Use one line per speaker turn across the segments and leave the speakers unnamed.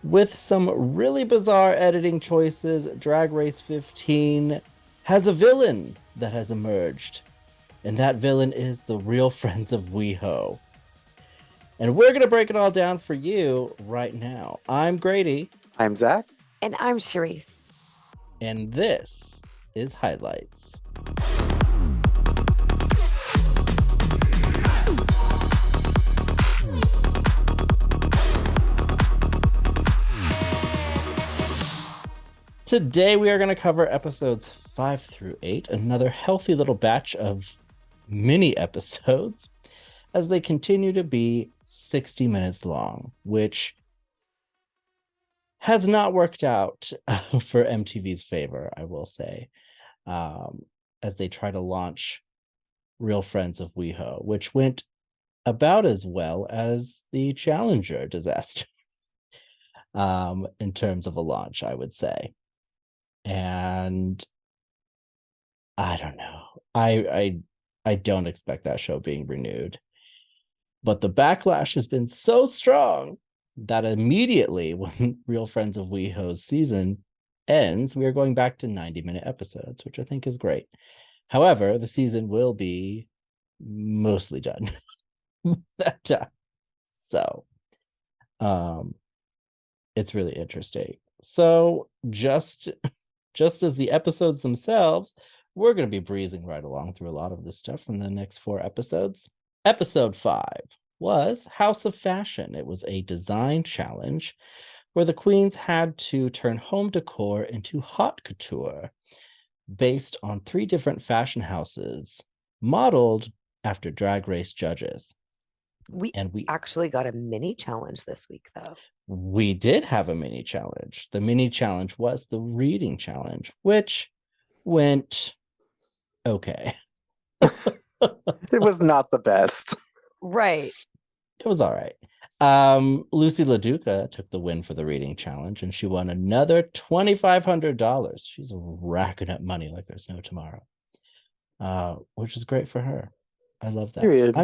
With some really bizarre editing choices, Drag Race 15 has a villain that has emerged. And that villain is the Real Friends of Weho. And we're going to break it all down for you right now. I'm Grady.
I'm Zach.
And I'm Charisse.
And this is Highlights. Today we are going to cover episodes 5 through 8, another healthy little batch of mini episodes as they continue to be 60 minutes long, which has not worked out for MTV's favor, I will say, as they try to launch Real Friends of Weho, which went about as well as the Challenger disaster in terms of a launch, I would say. And I don't know. I don't expect that show being renewed. But the backlash has been so strong that immediately when Real Friends of Weho's season ends, we are going back to 90-minute episodes, which I think is great. However, the season will be mostly done that time. So it's really interesting. So just as the episodes themselves, we're going to be breezing right along through a lot of this stuff from the next 4 episodes. Episode 5 was House of Fashion. It was a design challenge where the queens had to turn home decor into haute couture based on 3 different fashion houses modeled after Drag Race judges.
We actually got a mini challenge this week, though.
We did have a mini challenge. The mini challenge was the reading challenge, which went okay.
It was not the best.
Right.
It was all right. Lucy LaDuca took the win for the reading challenge, and she won another $2,500. She's racking up money like there's no tomorrow, which is great for her. I love that.
Period.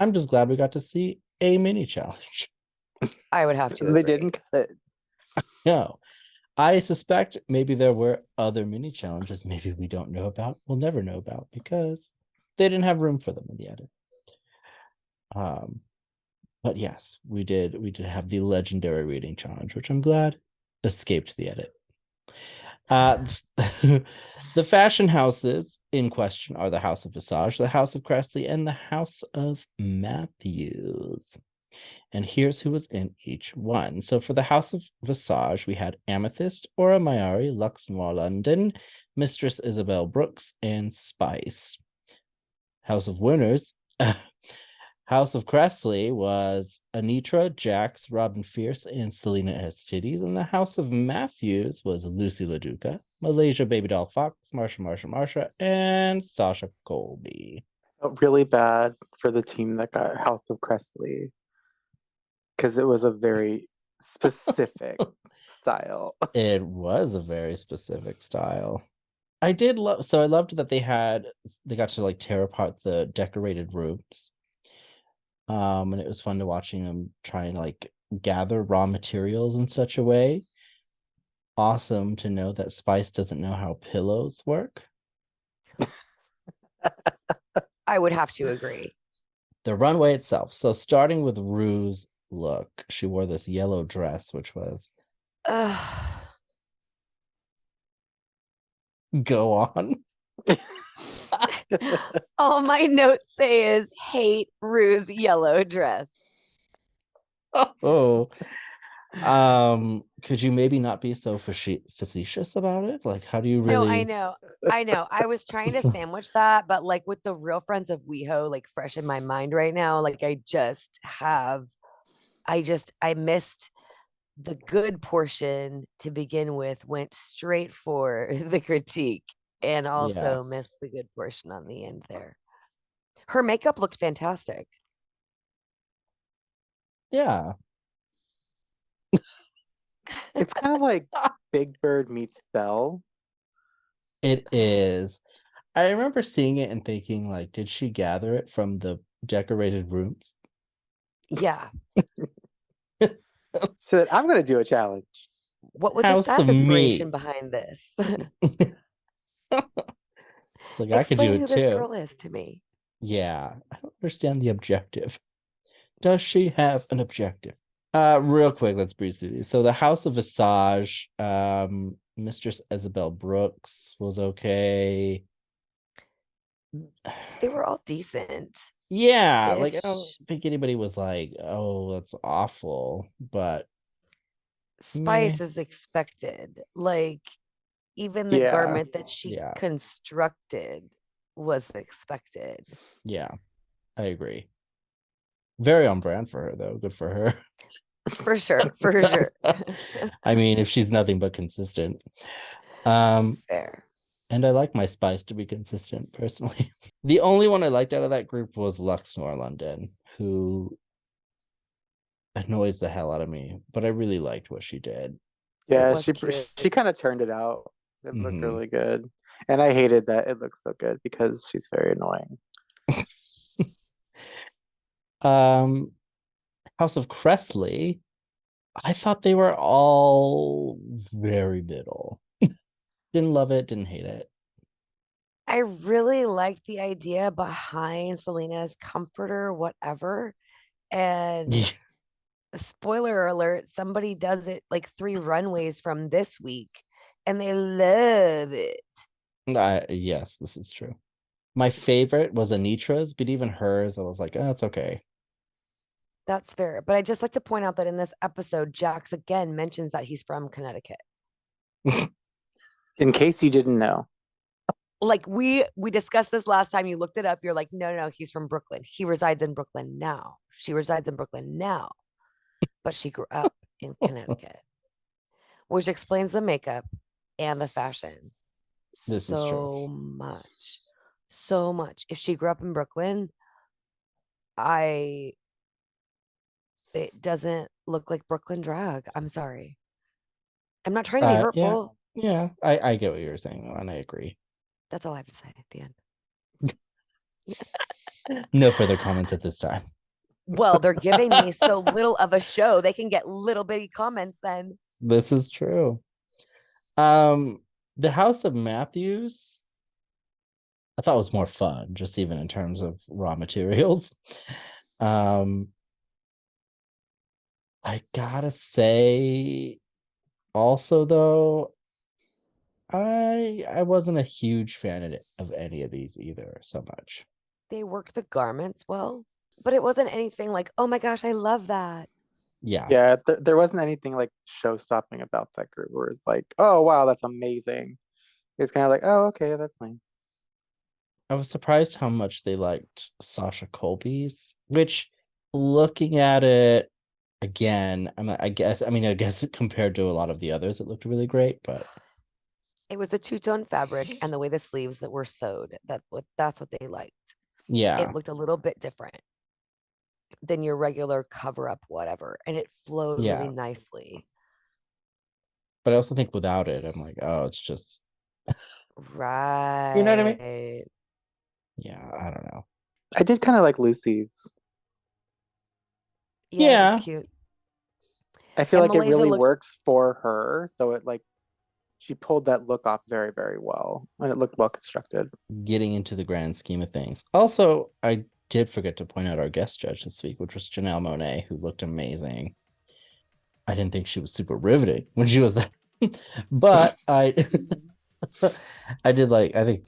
I'm just glad we got to see a mini challenge.
I would have to agree.
They didn't cut it.
No. I suspect maybe there were other mini challenges maybe we don't know about. We'll never know about because they didn't have room for them in the edit. But yes, we did have the legendary reading challenge, which I'm glad escaped the edit. The fashion houses in question are the House of Visage, the House of Cressley, and the House of Matthews. And here's who was in each one. So for the House of Visage, we had Amethyst, Aura Mayari, Lux Noir London, Mistress Isabel Brooks, and Spice. House of Winners, House of Cressley was Anitra, Jax, Robin Fierce, and Selena Estides. And the House of Matthews was Lucy LaDuca, Malaysia Baby Doll Fox, Marsha, and Sasha Colby.
Felt really bad for the team that got House of Cressley because it was a very specific style.
It was a very specific style. I loved that they got to like tear apart the decorated rooms. And it was fun to watching them try and like gather raw materials in such a way. Awesome to know that Spice doesn't know how pillows work.
I would have to agree.
The runway itself. So starting with Rue's look, she wore this yellow dress, which was go on.
All my notes say is hate Rue's yellow dress.
Oh. Could you maybe not be so facetious about it? Like, how do you really?
No, I know. I was trying to sandwich that, but like with the Real Friends of Weho like fresh in my mind right now, like I missed the good portion to begin with, went straight for the critique, and also missed the good portion on the end there. Her makeup looked fantastic.
Yeah.
It's kind of like Big Bird meets Belle.
It is. I remember seeing it and thinking, like, did she gather it from the decorated rooms?
Yeah.
said, I'm going to do a challenge.
What was the
House
staff
of
inspiration
meat.
behind this?
It's like, I could do
Explain
it
who this
too.
girl is to me.
Yeah, I don't understand the objective. Does she have an objective? Real quick, let's breeze through these. So the House of Visage, Mistress Isabel Brooks was okay.
They were all decent.
Yeah, like I don't
Ish.
think anybody was like, oh, that's awful, but meh.
Spice is expected. Like, even the
Yeah.
garment that she
Yeah.
constructed was expected.
Yeah, I agree. Very on brand for her, though. Good for her.
For sure. For sure.
I mean, if she's nothing but consistent.
Fair.
And I like my Spice to be consistent, personally. The only one I liked out of that group was Luxnor London, who annoys the hell out of me, but I really liked what she did.
Yeah,
was cute.
she kind of turned it out. It looked
Mhm.
really good. And I hated that it looked so good because she's very annoying.
House of Cressley, I thought they were all very middle. Didn't love it, didn't hate it.
I really liked the idea behind Selena's comforter, whatever. And spoiler alert, somebody does it like 3 runways from this week and they love it.
Yes, this is true. My favorite was Anitra's, but even hers, I was like, oh, it's okay.
That's fair. But I just like to point out that in this episode, Jax again mentions that he's from Connecticut.
In case you didn't know.
Like we discussed this last time. You looked it up. You're like, no, he's from Brooklyn. He resides in Brooklyn now. She resides in Brooklyn now. But she grew up in Connecticut, which explains the makeup and the fashion.
This is true.
So much. If she grew up in Brooklyn, it doesn't look like Brooklyn drag. I'm sorry. I'm not trying to be hurtful.
Yeah, I get what you're saying, and I agree.
That's all I have to say at the
end. No further comments at this time.
Well, they're giving me so little of a show. They can get little bitty comments then.
This is true. The House of Matthews, I thought was more fun, just even in terms of raw materials. I gotta say, also though, I wasn't a huge fan of any of these either so much.
They worked the garments well, but it wasn't anything like, oh my gosh, I love that.
Yeah, there wasn't anything like show-stopping about that group where it's like, oh wow, that's amazing. It's kind of like, oh, okay, that's nice.
I was surprised how much they liked Sasha Colby's, which, looking at it again, I guess compared to a lot of the others, it looked really great, but
it was the two-tone fabric and the way the sleeves that were sewed. That's what they liked.
Yeah,
it looked a little bit different than your regular cover-up, whatever, and it flowed really nicely.
But I also think without it, I'm like, oh, it's just
right.
You know what I mean? Yeah, I don't know.
I did kind of like Lucy's.
Yeah, it was cute.
I feel like it really works for her, so it like she pulled that look off very, very well, and it looked well constructed.
Getting into the grand scheme of things. Also, I did forget to point out our guest judge this week, which was Janelle Monáe, who looked amazing. I didn't think she was super riveting when she was there, but I think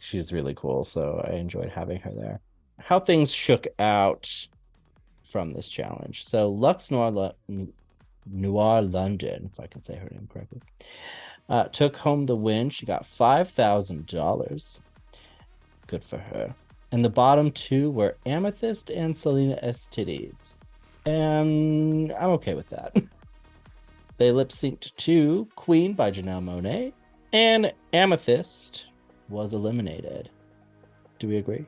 she was really cool, so I enjoyed having her there. How things shook out from this challenge. So Lux Noir London, if I can say her name correctly, took home the win. She got $5,000. Good for her. And the bottom two were Amethyst and Selena Estidis. And I'm okay with that. They lip-synced to Queen by Janelle Monáe, and Amethyst was eliminated. Do we agree?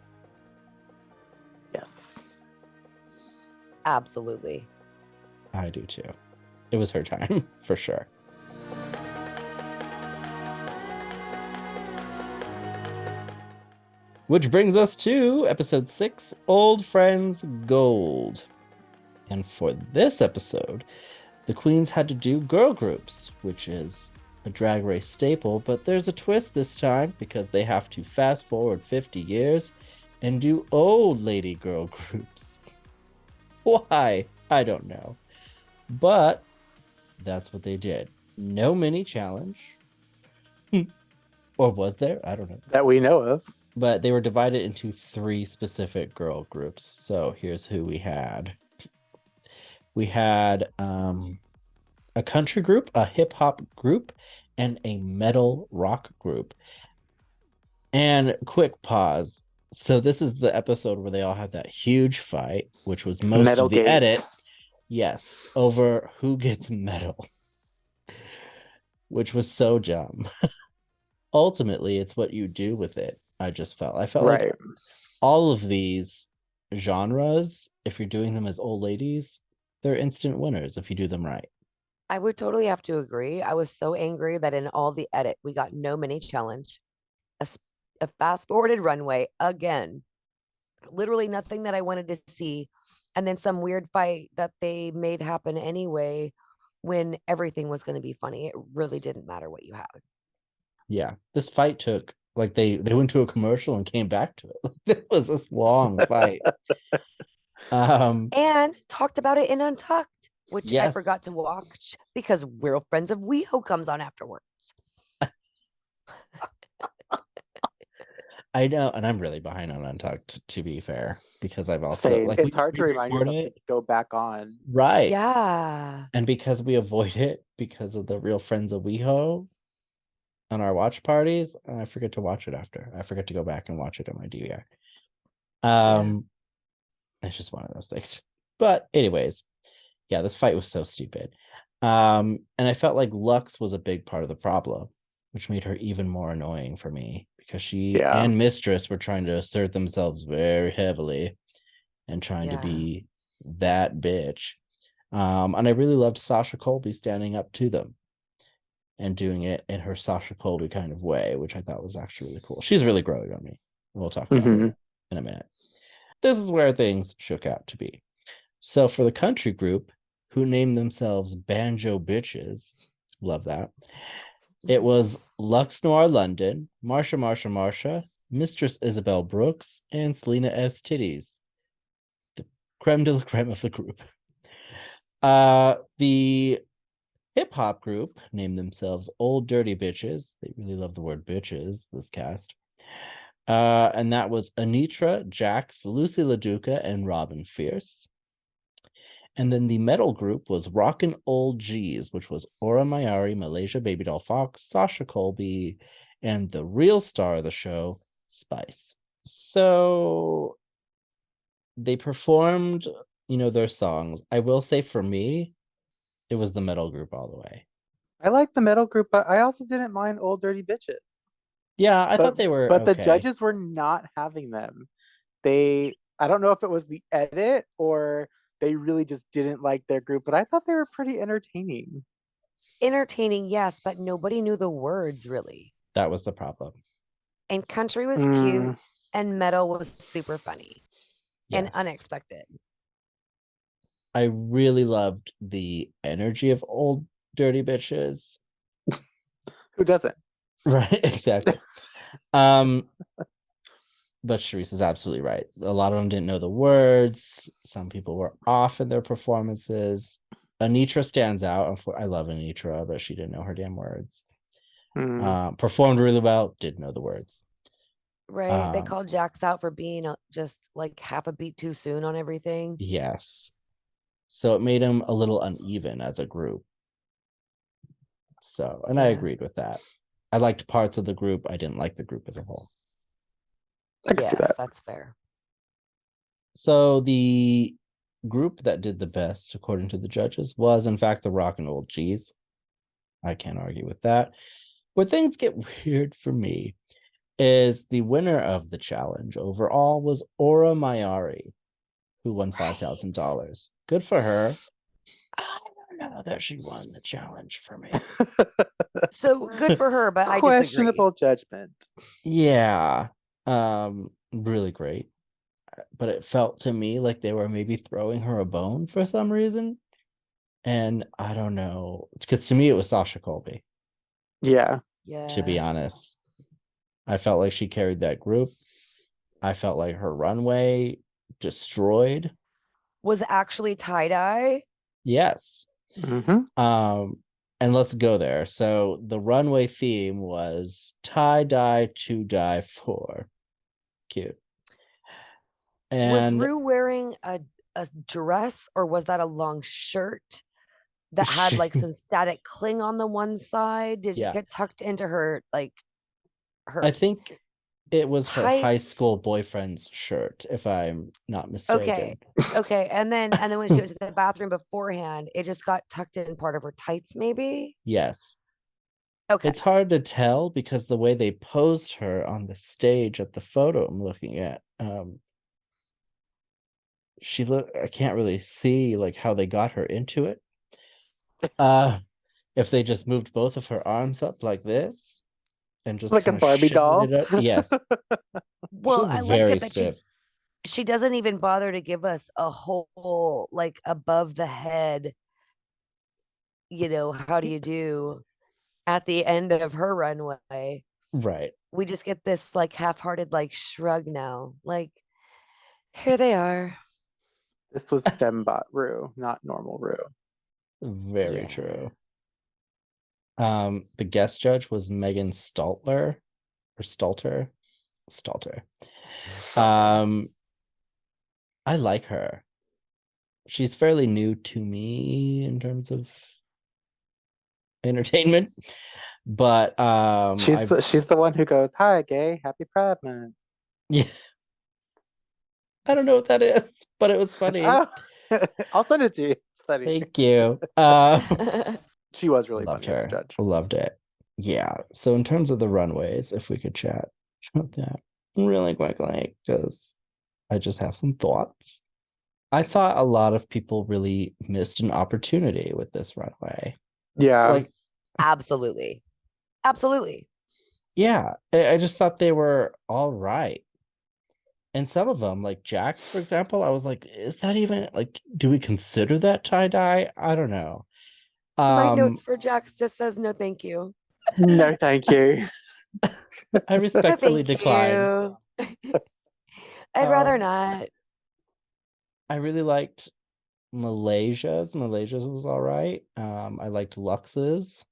Yes.
Absolutely.
I do too. It was her time, for sure. Which brings us to episode 6, Old Friends Gold. And for this episode, The queens had to do girl groups, which is a Drag Race staple, but there's a twist this time because they have to fast forward 50 years and do old lady girl groups. Why? I don't know. But that's what they did. No mini challenge. Or was there? I don't know.
That we know of.
But they were divided into 3 specific girl groups. So here's who we had. We had a country group, a hip hop group, and a metal rock group. And quick pause. So this is the episode where they all had that huge fight, which was most
Metal
of the
Gate.
edit. Yes, over who gets metal, which was so dumb. Ultimately, it's what you do with it. I felt
Right.
like all of these genres, if you're doing them as old ladies, they're instant winners if you do them right.
I would totally have to agree. I was so angry that in all the edit, we got no mini challenge, a fast forwarded runway again, literally nothing that I wanted to see, and then some weird fight that they made happen anyway when everything was going to be funny. It really didn't matter what you had.
Yeah, this fight took, like, they went to a commercial and came back to it. It was this long fight.
And talked about it in Untucked, which
yes.
I forgot to watch because Real Friends of Weho comes on afterwards.
I know, and I'm really behind on Untucked, to be fair, because I've also like
it's hard to remind yourself to go back on.
Right.
Yeah.
And because we avoid it because of the Real Friends of Weho on our watch parties, I forget to watch it after. I forget to go back and watch it on my DVR. It's just one of those things. But anyways, yeah, this fight was so stupid. And I felt like Lux was a big part of the problem, which made her even more annoying for me because she and Mistress were trying to assert themselves very heavily and trying to be that bitch. And I really loved Sasha Colby standing up to them and doing it in her Sasha Colby kind of way, which I thought was actually really cool. She's really growing on me. We'll talk about it in a minute. This is where things shook out to be. So for the country group, who named themselves Banjo Bitches, love that, it was Lux Noir London, Marsha, Mistress Isabel Brooks, and Selena S. Titties. The creme de la creme of the group. The hip-hop group named themselves Old Dirty Bitches. They really love the word bitches, this cast. And that was Anitra, Jax, Lucy LaDuca, and Robin Fierce. And then the metal group was Rockin' Old G's, which was Aura Mayari, Malaysia Baby Doll Fox, Sasha Colby, and the real star of the show, Spice. So they performed, their songs. I will say for me, it was the metal group all the way.
I like the metal group, but I also didn't mind Old Dirty Bitches.
Yeah, I thought they were
But
okay.
The judges were not having them. I don't know if it was the edit or they really just didn't like their group, but I thought they were pretty entertaining.
Entertaining, yes, but nobody knew the words, really.
That was the problem.
And country was cute, and metal was super funny and unexpected.
I really loved the energy of Old Dirty Bitches.
Who doesn't?
Right, exactly. But Charisse is absolutely right. A lot of them didn't know the words. Some people were off in their performances. Anitra stands out. I love Anitra, but she didn't know her damn words. Performed really well, didn't know the words.
Right. They called Jax out for being just like half a beat too soon on everything.
Yes. So it made him a little uneven as a group. So, and I agreed with that. I liked parts of the group. I didn't like the group as a whole.
I can see that.
That's fair.
So the group that did the best, according to the judges, was in fact the Rockin' Old G's. I can't argue with that. Where things get weird for me is the winner of the challenge overall was Aura Mayari, who won $5,000. Good for her. I don't know that she won the challenge for me.
So good for her, but I disagree.
Questionable judgment.
Yeah. Really great. But it felt to me like they were maybe throwing her a bone for some reason. And I don't know, because to me it was Sasha Colby,
Yeah.
to be
Yeah.
honest. I felt like she carried that group. I felt like her runway destroyed.
Was actually tie-dye.
Yes. And let's go there. So the runway theme was tie-dye to die for. Cute.
Was
And
Rue wearing a dress, or was that a long shirt that had like some static cling on the one side? Did it get tucked into her, like her
I think it was her high
tights?
school boyfriend's shirt, if I'm not mistaken.
Okay. And then when she went to the bathroom beforehand, it just got tucked in part of her tights, maybe?
Yes.
Okay.
It's hard to tell because the way they posed her on the stage at the photo I'm looking at, I can't really see like how they got her into it. If they just moved both of her arms up like this and just
like a Barbie doll.
Yes.
Well, I like it that
stiff.
she doesn't even bother to give us a whole like above the head, how do you do at the end of her runway.
Right.
We just get this like half-hearted like shrug now. Like, here they are.
This was fembot Rue, not normal Rue.
Very true. The guest judge was Megan Stalter. I like her. She's fairly new to me in terms of entertainment, but
she's the one who goes, "Hi, gay, happy Pride Month."
Yeah. I don't know what that is, but it was funny.
Oh, I'll send it to you. It's funny.
Thank you.
She was really
loved
funny
her.
as a judge.
Loved it. Yeah. So in terms of the runways, if we could chat about that really quickly, because I just have some thoughts. I thought a lot of people really missed an opportunity with this runway.
Yeah.
Like,
absolutely.
Yeah. I just thought they were all right. And some of them, like Jax, for example, I was like, is that even like, do we consider that tie-dye? I don't know.
My notes for Jax just says no thank you.
No thank you.
I respectfully decline.
I'd rather not.
I really liked Malaysia's was all right. I liked Lux's.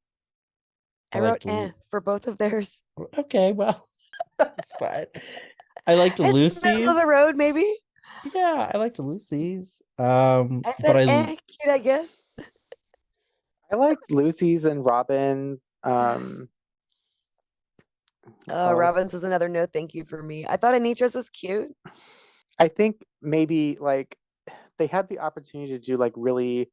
I wrote for both of theirs.
Okay, well, that's fine. I liked
it's
Lucy's.
Middle of the road, maybe.
Yeah, I liked Lucy's.
I said, but cute, I guess.
I liked Lucy's and Robin's.
Robin's was another no thank you for me. I thought Anitra's was cute.
I think maybe like they had the opportunity to do like really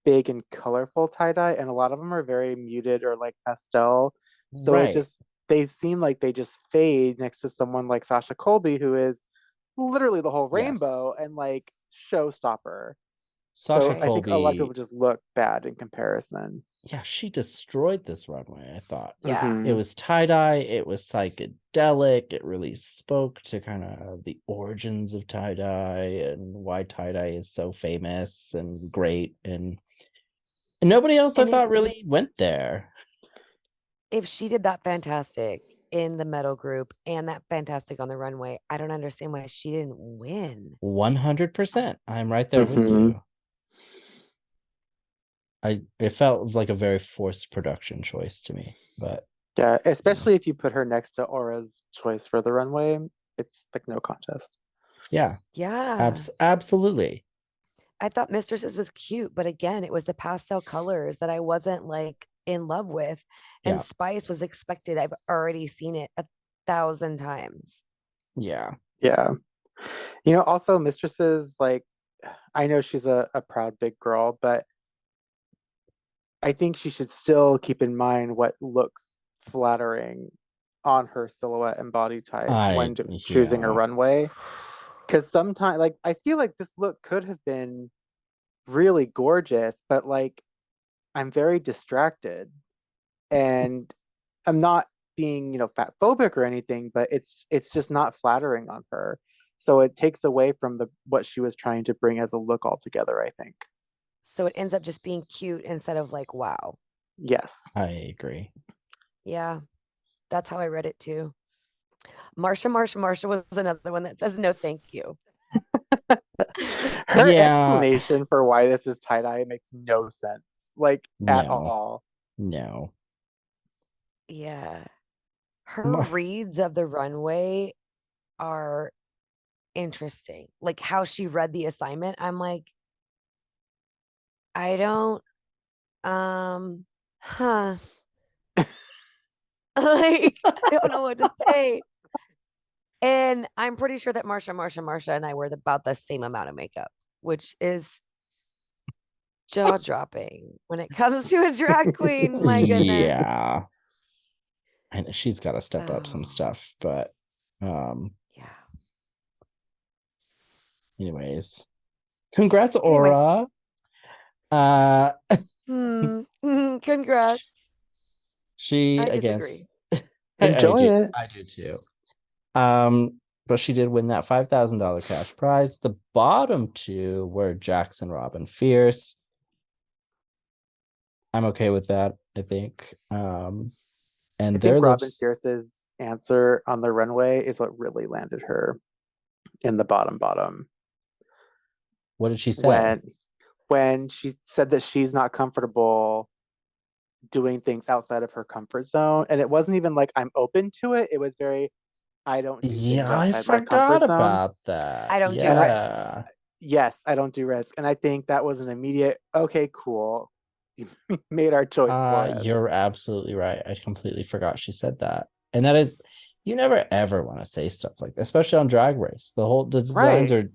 big and colorful tie-dye, and a lot of them are very muted or like pastel. So it just, they seem like they just fade next to someone like Sasha Colby, who is literally the whole rainbow and like showstopper.
Sasha Colby,
I think a lot of people just look bad in comparison.
Yeah, she destroyed this runway, I thought.
Yeah.
It was tie-dye, it was psychedelic, it really spoke to kind of the origins of tie-dye and why tie-dye is so famous and great, and nobody else I thought really went there.
If she did that fantastic in the metal group and that fantastic on the runway, I don't understand why she didn't win.
100%. I'm right there with you. It felt like a very forced production choice to me, but
yeah, especially if you put her next to Aura's choice for the runway, it's like no contest.
Yeah. Absolutely.
I thought Mistresses was cute, but again, it was the pastel colors that I wasn't like in love with, and Spice was expected. I've already seen it 1,000 times.
Yeah. Also Mistresses, like, I know she's a proud big girl, but I think she should still keep in mind what looks flattering on her silhouette and body type when choosing a runway. Because sometimes, like, I feel like this look could have been really gorgeous, but like, I'm very distracted, and I'm not being, fat phobic or anything, but it's just not flattering on her. So it takes away from what she was trying to bring as a look altogether, I think.
So it ends up just being cute instead of like, wow.
Yes.
I agree.
Yeah, that's how I read it too. Marsha was another one that says no, thank you.
Her
Yeah.
explanation for why this is tie-dye makes no sense, like at all.
No.
Yeah. Her reads of the runway are interesting. Like how she read the assignment. I'm like, I don't, huh. Like, I don't know what to say. And I'm pretty sure that Marsha and I were about the same amount of makeup, which is jaw dropping when it comes to a drag queen. My goodness.
Yeah. And she's got to step up some
So,
stuff, but
yeah.
anyways. Congrats,
Anyway.
Aura.
Congrats.
She
I
again
disagree.
Enjoy it.
I do too. But she did win that $5,000 cash prize. The bottom two were Jax and Robin Fierce. I'm okay with that, I think. And
I
their
think Robin
lips.
Fierce's answer on the runway is what really landed her in the bottom.
What did she say?
When she said that she's not comfortable doing things outside of her comfort zone, and it wasn't even like I'm open to it. It was very, I don't do things outside my comfort zone.
About that.
I don't do risks.
Yes, I don't do risk, and I think that was an immediate. Okay, cool. You made our choice for us.
You're absolutely right. I completely forgot she said that, and that is, you never ever want to say stuff like that, especially on Drag Race. The designs
Right.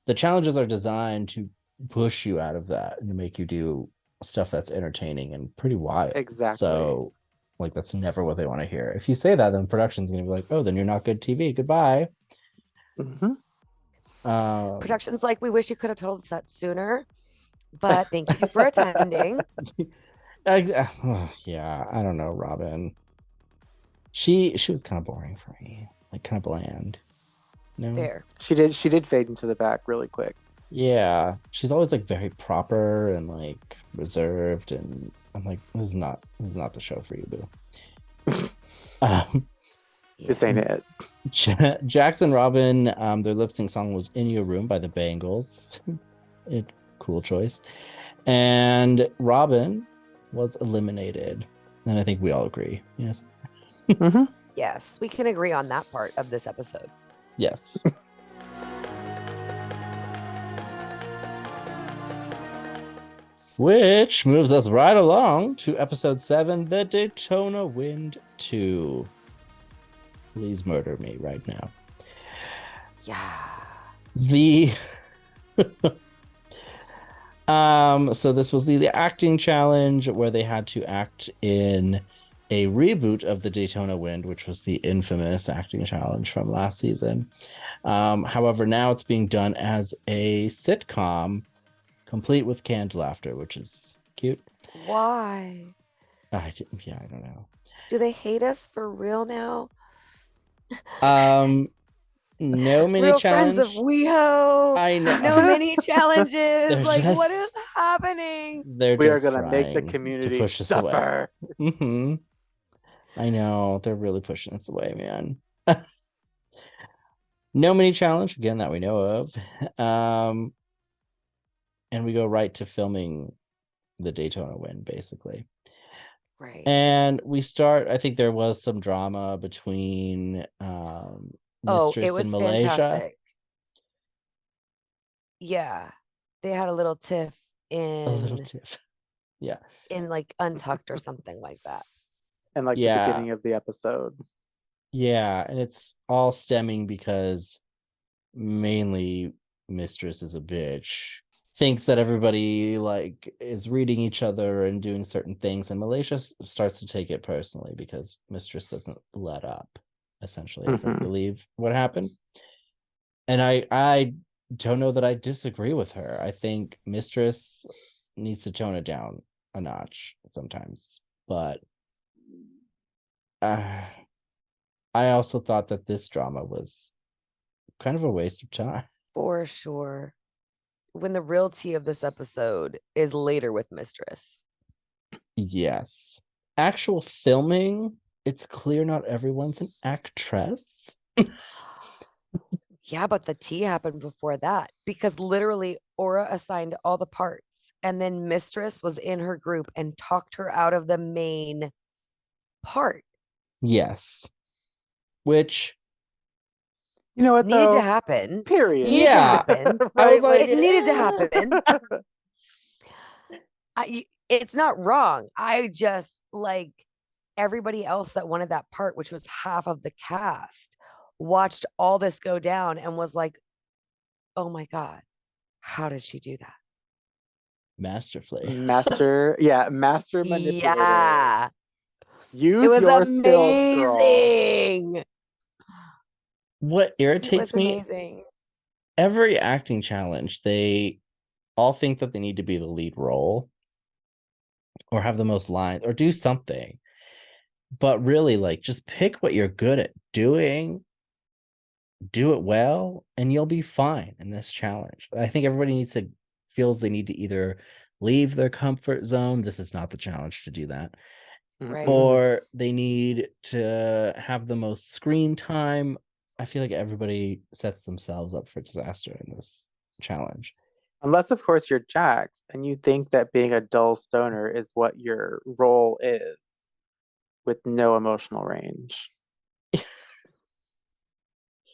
the challenges are designed to push you out of that and to make you do stuff that's entertaining and pretty wild.
Exactly.
So, like, that's never what they want to hear. If you say that, then production's going to be like, oh, then you're not good TV. Goodbye.
Production's like, we wish you could have told us that sooner, but thank you for attending.
Yeah, I don't know, Robin. She was kind of boring for me, like kind of bland. No,
fair.
She did fade into the back really quick.
Yeah, she's always like very proper and like reserved, and I'm like, this is not the show for you, boo.
This ain't it.
Jax and Robin, their lip sync song was "In Your Room" by the Bangles. Cool choice. And Robin was eliminated, and I think we all agree. Yes.
Yes, we can agree on that part of this episode.
Yes. Which moves us right along to episode 7, the Daytona Wind 2. Please murder me right now.
Yeah.
So this was the acting challenge where they had to act in a reboot of the Daytona Wind, which was the infamous acting challenge from last season. However, now it's being done as a sitcom, complete with canned laughter, which is cute.
Why?
I don't know.
Do they hate us for real now?
No mini
Real
challenge.
Friends of Weho.
I know.
No mini challenges. Like, what is happening?
We are gonna make the community
push
suffer.
Us away. I know, they're really pushing us away, man. No mini challenge again that we know of. And we go right to filming the Daytona Wind, basically.
Right.
And we start, I think there was some drama between Mistress and Malaysia.
Fantastic. Yeah. They had a little tiff
Yeah.
In like Untucked or something like that.
And like the beginning of the episode.
Yeah, and it's all stemming because mainly Mistress is a bitch. Thinks that everybody like is reading each other and doing certain things, and Malaysia starts to take it personally because Mistress doesn't let up. Essentially, it's like, believe what happened. And I don't know that I disagree with her. I think Mistress needs to tone it down a notch sometimes, but I also thought that this drama was kind of a waste of time.
For sure. when the real tea of this episode is later with Mistress.
Yes. Actual filming, it's clear not everyone's an actress.
Yeah, but the tea happened before that because literally Aura assigned all the parts and then Mistress was in her group and talked her out of the main part.
Yes. Which,
You know what,
needed
though?
to happen.
Period.
Needed to happen.
I was like,
it needed to happen. It's not wrong. I just like everybody else that wanted that part, which was half of the cast, watched all this go down and was like, oh my God, how did she do that?
Masterfully.
Master manipulator.
Yeah.
Use
It was
your skills, girl.
amazing.
What irritates me,
amazing.
Every acting challenge, they all think that they need to be the lead role or have the most lines or do something. But really, like, just pick what you're good at doing, do it well, and you'll be fine in this challenge. I think everybody feels they need to either leave their comfort zone. This is not the challenge to do that.
Right.
Or they need to have the most screen time. I feel like everybody sets themselves up for disaster in this challenge.
Unless, of course, you're Jax and you think that being a dull stoner is what your role is with no emotional range.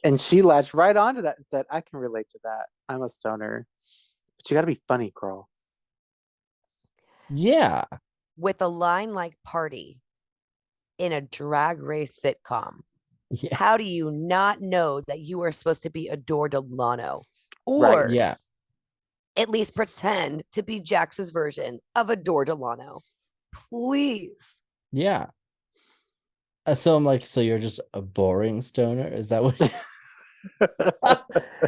And she latched right onto that and said, I can relate to that. I'm a stoner. But you got to be funny, girl.
Yeah.
With a line like party in a drag race sitcom,
yeah.
How do you not know that you are supposed to be Adore Delano? Or
Right,
yeah.
at least pretend to be Jax's version of Adore Delano. Please.
Yeah. So I'm like, so you're just a boring stoner? Is that what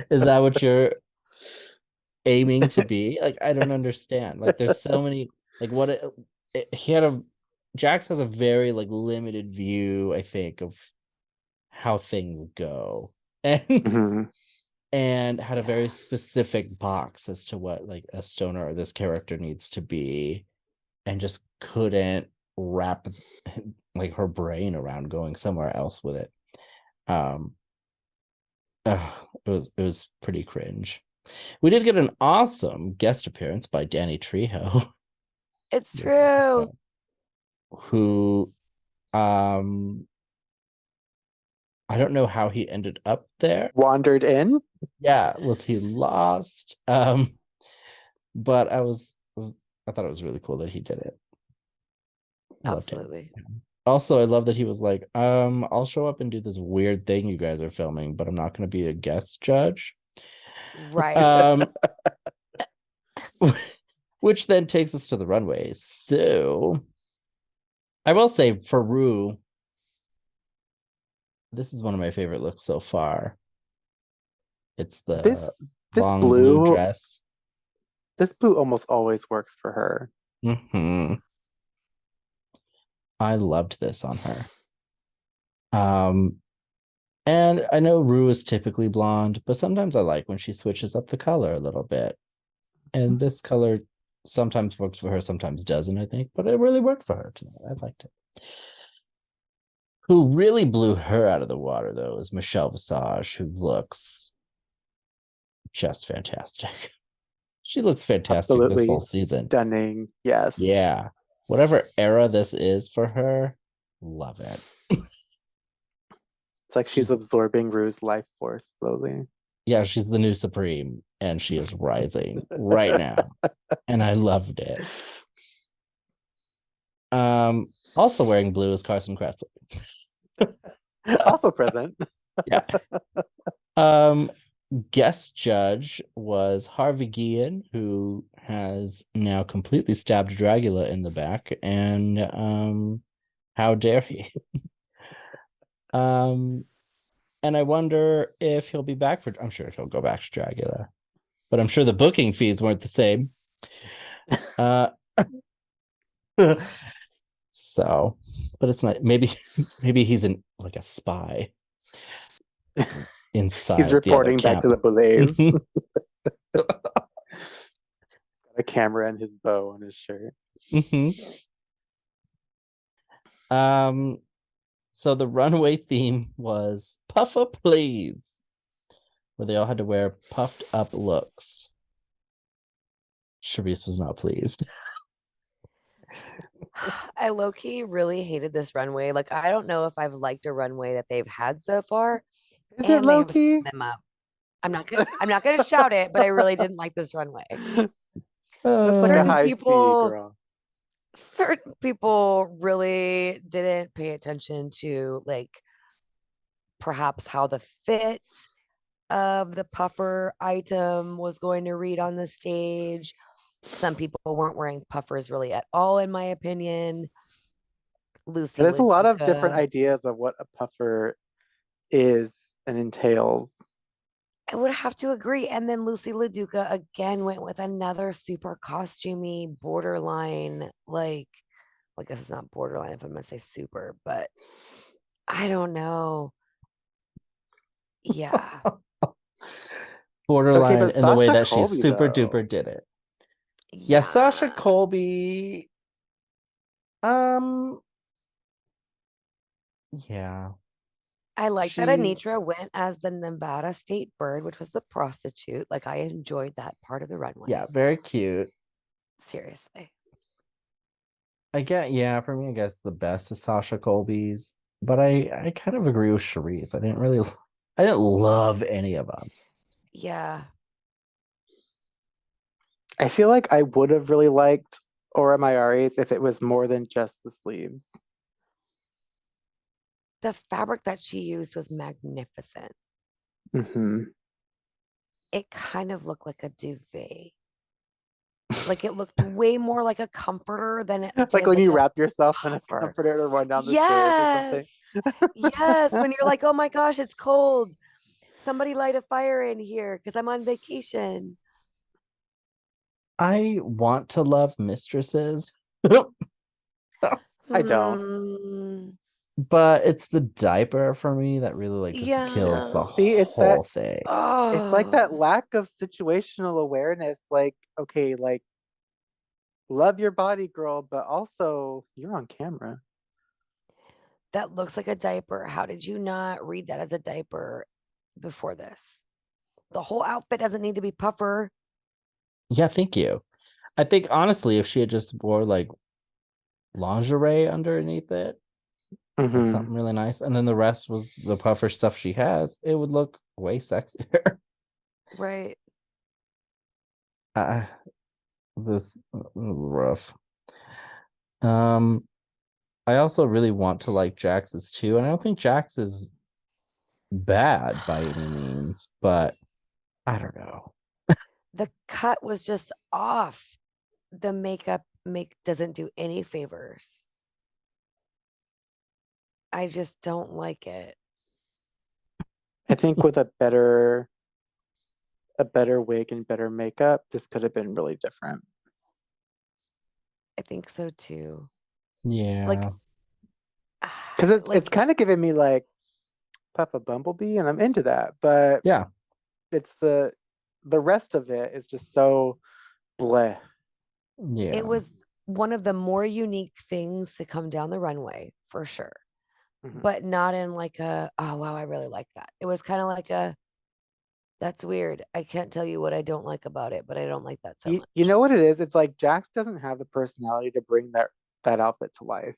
is that what you're aiming to be? Like, I don't understand. Like, there's so many, like, Jax has a very like limited view, I think, of how things go. And and had a very specific box as to what like a stoner or this character needs to be, and just couldn't wrap like her brain around going somewhere else with it. It was pretty cringe. We did get an awesome guest appearance by Danny Trejo.
It's true.
Who I don't know how he ended up there.
Wandered in?
Yeah, was he lost? But I thought it was really cool that he did it.
Absolutely.
Also, I love that he was like, I'll show up and do this weird thing you guys are filming, but I'm not going to be a guest judge.
Right.
Which then takes us to the runway. So I will say for Rue, this is one of my favorite looks so far. It's the long blue dress.
This blue almost always works for her.
Mm-hmm. I loved this on her. And I know Rue is typically blonde, but sometimes I like when she switches up the color a little bit. And this color sometimes works for her, sometimes doesn't, I think, but it really worked for her tonight. I liked it. Who really blew her out of the water, though, is Michelle Visage, who looks just fantastic. She looks fantastic this whole season.
Stunning. Yes.
Yeah. Whatever era this is for her, love it.
It's like she's absorbing Rue's life force slowly.
Yeah, she's the new Supreme, and she is rising right now. And I loved it. Also wearing blue is Carson Kressley.
Also present.
Yeah. Guest judge was Harvey Guillen, who has now completely stabbed Dragula in the back, and how dare he? And I wonder if he'll be back I'm sure he'll go back to Dragula, but I'm sure the booking fees weren't the same. So, but it's not. Maybe he's like a spy inside.
He's reporting back to the police. A camera and his bow on his shirt.
So the runway theme was Puffa Please, where they all had to wear puffed up looks. Charisse was not pleased.
I low-key really hated this runway. Like, I don't know if I've liked a runway that they've had so far.
Is it
And they have
low-key?
split them up. I'm not gonna shout it, but I really didn't like this runway.
That's like a high C, girl.
Certain people really didn't pay attention to, like, perhaps how the fit of the puffer item was going to read on the stage. Some people weren't wearing puffers really at all, in my opinion. Lucy,
there's a lot of different ideas of what a puffer is and entails.
I would have to agree. And then Lucy LaDuca again went with another super costumey borderline, like, well, I guess it's not borderline if I'm gonna say super, but I don't know. Yeah.
Borderline
Okay,
in the way that
Colby,
she super
though.
duper did it. Yeah, Sasha Colby. Yeah.
I like that Anitra went as the Nevada State Bird, which was the prostitute. Like, I enjoyed that part of the runway.
Yeah, very cute.
Seriously.
Yeah, for me, I guess the best is Sasha Colby's, but I kind of agree with Charisse. I didn't love any of them.
Yeah.
I feel like I would have really liked Aura Mayari's if it was more than just the sleeves.
The fabric that she used was magnificent.
Mm-hmm.
It kind of looked like a duvet. Like, it looked way more like a comforter than it did
like when you
a
wrap yourself in a
puffer.
comforter to run down the stairs or something.
Yes, when you're like, oh my gosh, it's cold. Somebody light a fire in here because I'm on vacation.
I want to love mistresses.
I don't.
But it's the diaper for me that really like just kills the whole thing.
It's like that lack of situational awareness. Like, okay, like, love your body, girl, but also you're on camera.
That looks like a diaper. How did you not read that as a diaper before this? The whole outfit doesn't need to be puffer.
Yeah, thank you. I think honestly, if she had just wore like lingerie underneath it, like something really nice, and then the rest was the puffer stuff she has, it would look way sexier.
Right.
This rough. I also really want to like Jax's too, and I don't think Jax is bad by any means, but I don't know.
The cut was just off. The makeup doesn't do any favors. I just don't like it.
I think with a better wig and better makeup, this could have been really different.
I think so too.
Yeah.
Like, because it's kind of giving me like Puff a Bumblebee, and I'm into that. But
yeah,
it's the rest of it is just so bleh.
Yeah.
It was one of the more unique things to come down the runway for sure. But not in like a, oh wow, I really like that. It was kind of like a, that's weird. I can't tell you what I don't like about it, but I don't like that so much.
You know what it is? It's like Jax doesn't have the personality to bring that outfit to life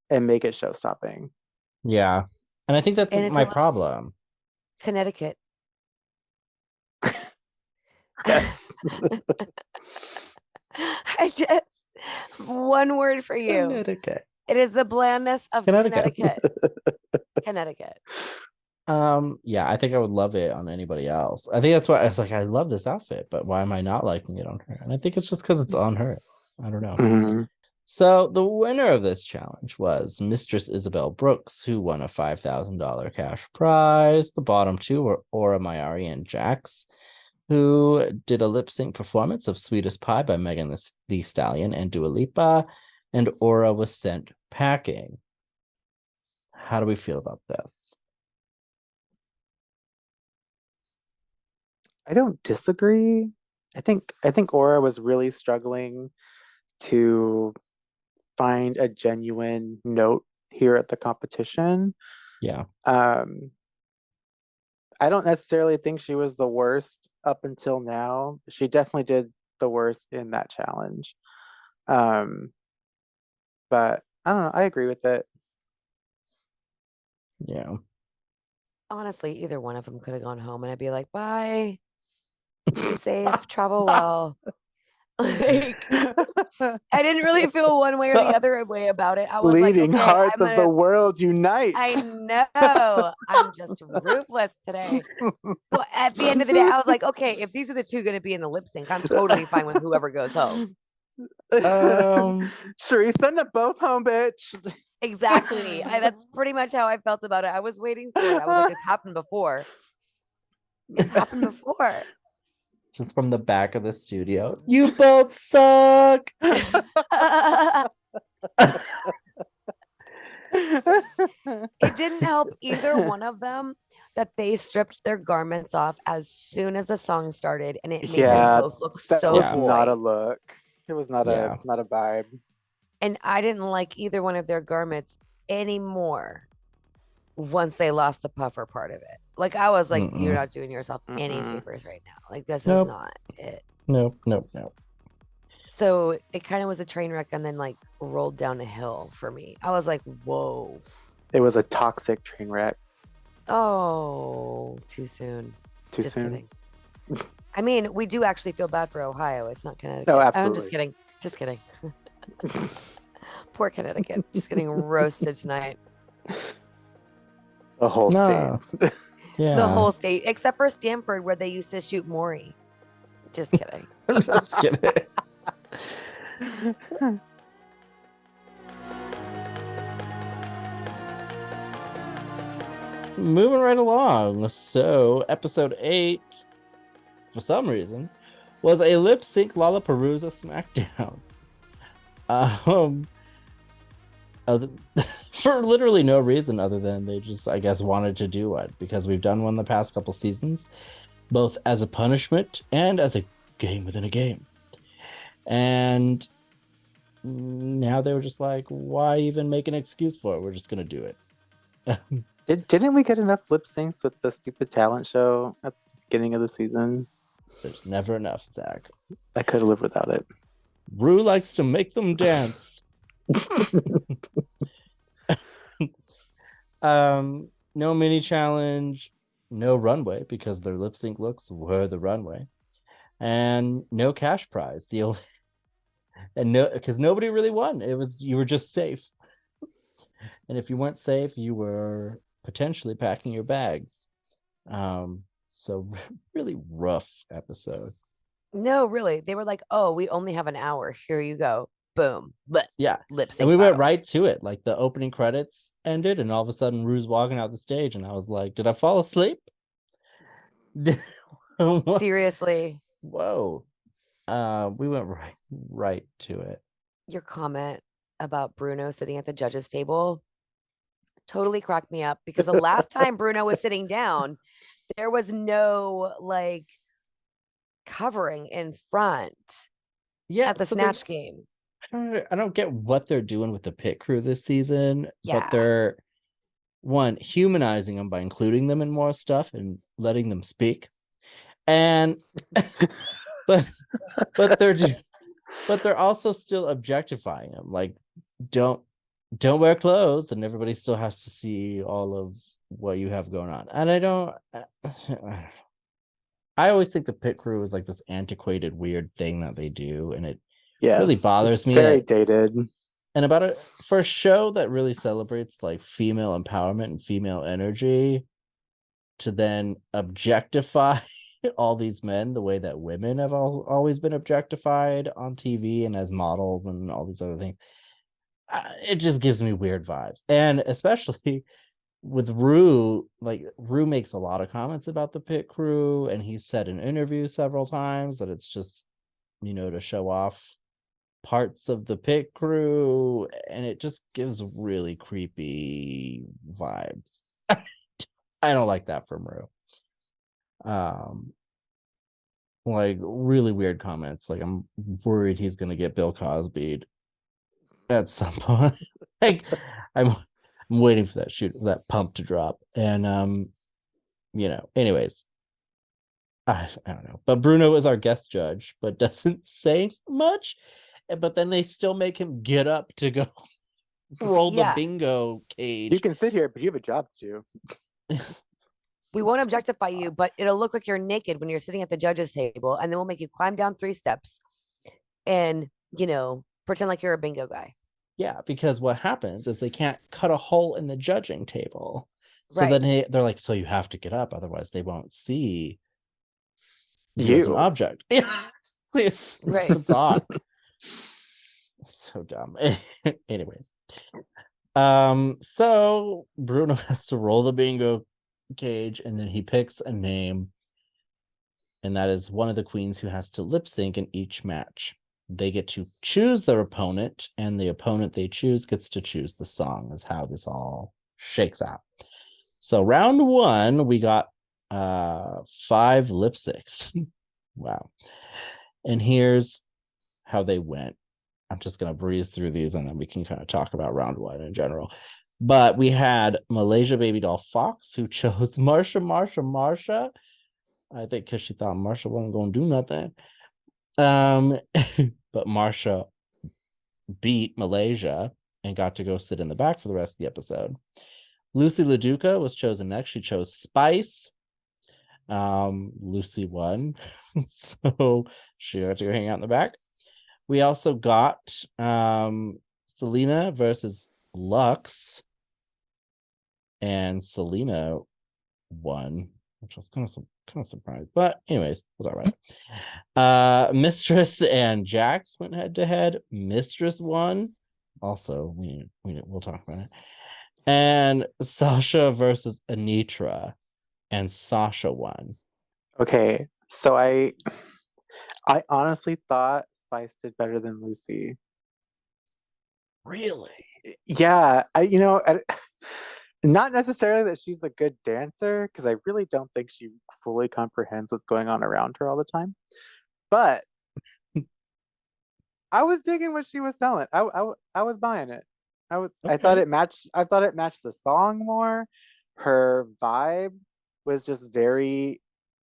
and make it show stopping.
Yeah. And I think that's my problem.
Connecticut.
Yes.
I just, one word for you.
Connecticut.
It is the blandness of Connecticut. Connecticut.
Yeah, I think I would love it on anybody else. I think that's why I was like, I love this outfit, but why am I not liking it on her? And I think it's just because it's on her. I don't know. So the winner of this challenge was Mistress Isabel Brooks, who won a $5,000 cash prize. The bottom two were Aura Mayari and Jax, who did a lip sync performance of Sweetest Pie by Megan Thee Stallion and Dua Lipa, and Aura was sent packing. How do we feel about this?
I don't disagree. I think Aura was really struggling to find a genuine note here at the competition.
Yeah.
I don't necessarily think she was the worst up until now. She definitely did the worst in that challenge. Um, but I don't know. I agree with it.
Yeah.
Honestly, either one of them could have gone home and I'd be like, bye. Be safe, travel well. Like, I didn't really feel one way or the other way about it. I was like,
Bleeding
okay,
hearts of the world unite.
I know. I'm just ruthless today. So at the end of the day, I was like, okay, if these are the two going to be in the lip sync, I'm totally fine with whoever goes home.
Sheree, send them both home, bitch.
Exactly. That's pretty much how I felt about it. I was waiting for it. I was like, it's happened before. It's happened before.
Just from the back of the studio. You both suck.
It didn't help either one of them that they stripped their garments off as soon as the song started, and it made them both look
that
so
was
boy.
not a look. It was not a vibe.
And I didn't like either one of their garments anymore once they lost the puffer part of it. Like, I was like, you're not doing yourself any favors right now. Like, this is not it.
Nope.
So it kind of was a train wreck and then like rolled down a hill for me. I was like, whoa.
It was a toxic train wreck.
Oh, too soon.
Just
kidding. I mean, we do actually feel bad for Ohio. It's not Connecticut.
Oh, absolutely.
I'm just kidding. Poor Connecticut. Just getting roasted tonight.
The whole state.
Yeah.
The whole state, except for Stanford, where they used to shoot Maury. Just kidding.
Just kidding. Moving right along. So, episode 8, for some reason, was a lip sync LALAPARUZA SmackDown. For literally no reason other than they just, I guess, wanted to do it because we've done one the past couple seasons, both as a punishment and as a game within a game. And now they were just like, why even make an excuse for it? We're just going to do it.
Didn't we get enough lip syncs with the stupid talent show at the beginning of the season?
There's never enough, Zach.
I could live without it.
Rue likes to make them dance. No mini challenge, no runway because their lip sync looks were the runway, and no cash prize. Because nobody really won. You were just safe, and if you weren't safe, you were potentially packing your bags. So really rough episode.
No, really, they were like, "Oh, we only have an hour. Here you go." Boom.
Yeah.
Lip sync.
And we went right to it. Like the opening credits ended, and all of a sudden Rue's walking out the stage, and I was like, did I fall asleep?
Seriously.
Whoa. We went right to it.
Your comment about Bruno sitting at the judges table totally cracked me up because the last time Bruno was sitting down, there was no like covering in front at the Snatch game.
I don't get what they're doing with the pit crew this season, but they're humanizing them by including them in more stuff and letting them speak. And but they're also still objectifying them. Like, don't wear clothes, and everybody still has to see all of what you have going on. And I always think the pit crew is like this antiquated, weird thing that they do, and it really bothers me.
Very dated.
And for a show that really celebrates like female empowerment and female energy, to then objectify all these men the way that women have always been objectified on TV and as models and all these other things, it just gives me weird vibes. And especially with Rue, like Rue makes a lot of comments about the pit crew, and he said in interviews several times that it's just, to show off parts of the pit crew, and it just gives really creepy vibes. I don't like that from Rue. Like really weird comments. Like I'm worried he's gonna get Bill Cosby at some point. Like I'm waiting for that pump to drop. And anyways, I don't know. But Bruno is our guest judge, but doesn't say much. But then they still make him get up to go roll the bingo cage.
You can sit here, but you have a job to do.
We won't objectify you, but it'll look like you're naked when you're sitting at the judge's table, and then we'll make you climb down 3 steps and, pretend like you're a bingo guy.
Yeah, because what happens is they can't cut a hole in the judging table. So then they're like, so you have to get up, otherwise they won't see you as an object. It's odd. So dumb. Anyways. So Bruno has to roll the bingo cage, and then he picks a name, and that is one of the queens who has to lip sync in each match. They get to choose their opponent, and the opponent they choose gets to choose the song. Is how this all shakes out. So round 1, we got 5 lip syncs. Wow. And here's how they went. I'm just going to breeze through these, and then we can kind of talk about round 1 in general. But we had Malaysia Baby Doll Fox, who chose Marsha. I think because she thought Marsha wasn't going to do nothing. But Marsha beat Malaysia and got to go sit in the back for the rest of the episode. Lucy LaDuca was chosen next. She chose Spice. Lucy won, so she got to go hang out in the back. We also got Selena versus Lux, and Selena won, which was kind of surprised, but anyways, it was all right. Mistress and Jax went head to head. Mistress won. Also, we'll talk about it. And Sasha versus Anitra, and Sasha won.
Okay, so I honestly thought Spice did better than Lucy.
Really?
Yeah, not necessarily that she's a good dancer, because I really don't think she fully comprehends what's going on around her all the time. But I was digging what she was selling. I was buying it. I thought it matched the song more. Her vibe was just very,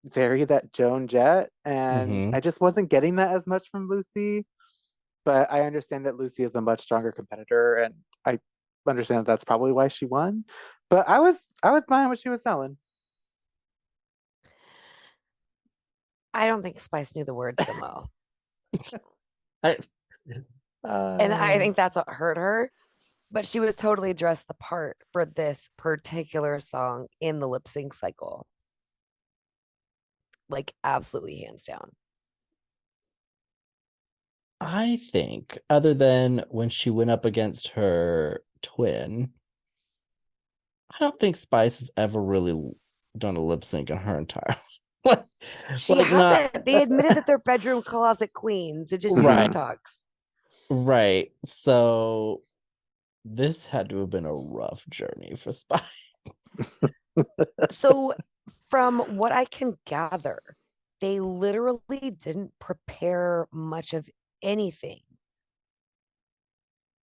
very that Joan Jett, and I just wasn't getting that as much from Lucy. But I understand that Lucy is a much stronger competitor, and I understand that that's probably why she won. But I was buying what she was selling.
I don't think Spice knew the words so well.
And
I think that's what hurt her. But she was totally dressed the part for this particular song in the lip sync cycle. Like, absolutely hands down.
I think, other than when she went up against her twin, I don't think Spice has ever really done a lip sync in her entire life.
She hasn't. They admitted that they're bedroom closet queens. It just talks.
Right. So this had to have been a rough journey for Spice.
So from what I can gather, they literally didn't prepare much of anything,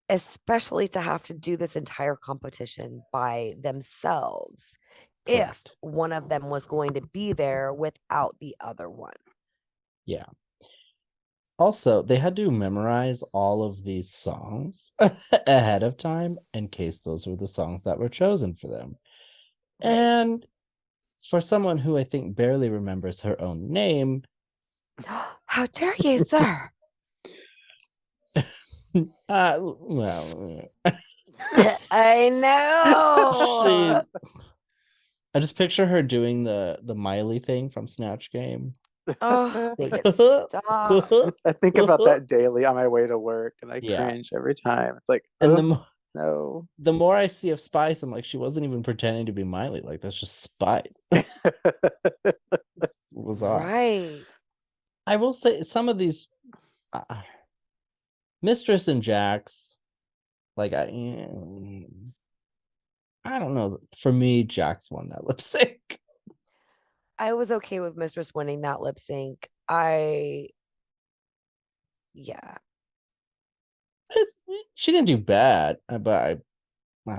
especially to have to do this entire competition by themselves. Correct. If one of them was going to be there without the other one.
Yeah. Also, they had to memorize all of these songs ahead of time in case those were the songs that were chosen for them. Right. And for someone who I think barely remembers her own name.
How dare you, sir?
Well,
I know.
I just picture her doing the Miley thing from Snatch Game.
Oh, stop.
I think about that daily on my way to work, and I cringe every time. It's like,
and
the
more I see of Spice, I'm like, she wasn't even pretending to be Miley. Like, that's just Spice. Was
right.
I will say some of these Mistress and Jax, like I don't know. For me, Jax won that lip sync.
I was okay with Mistress winning that lip sync. Yeah.
She didn't do bad, but I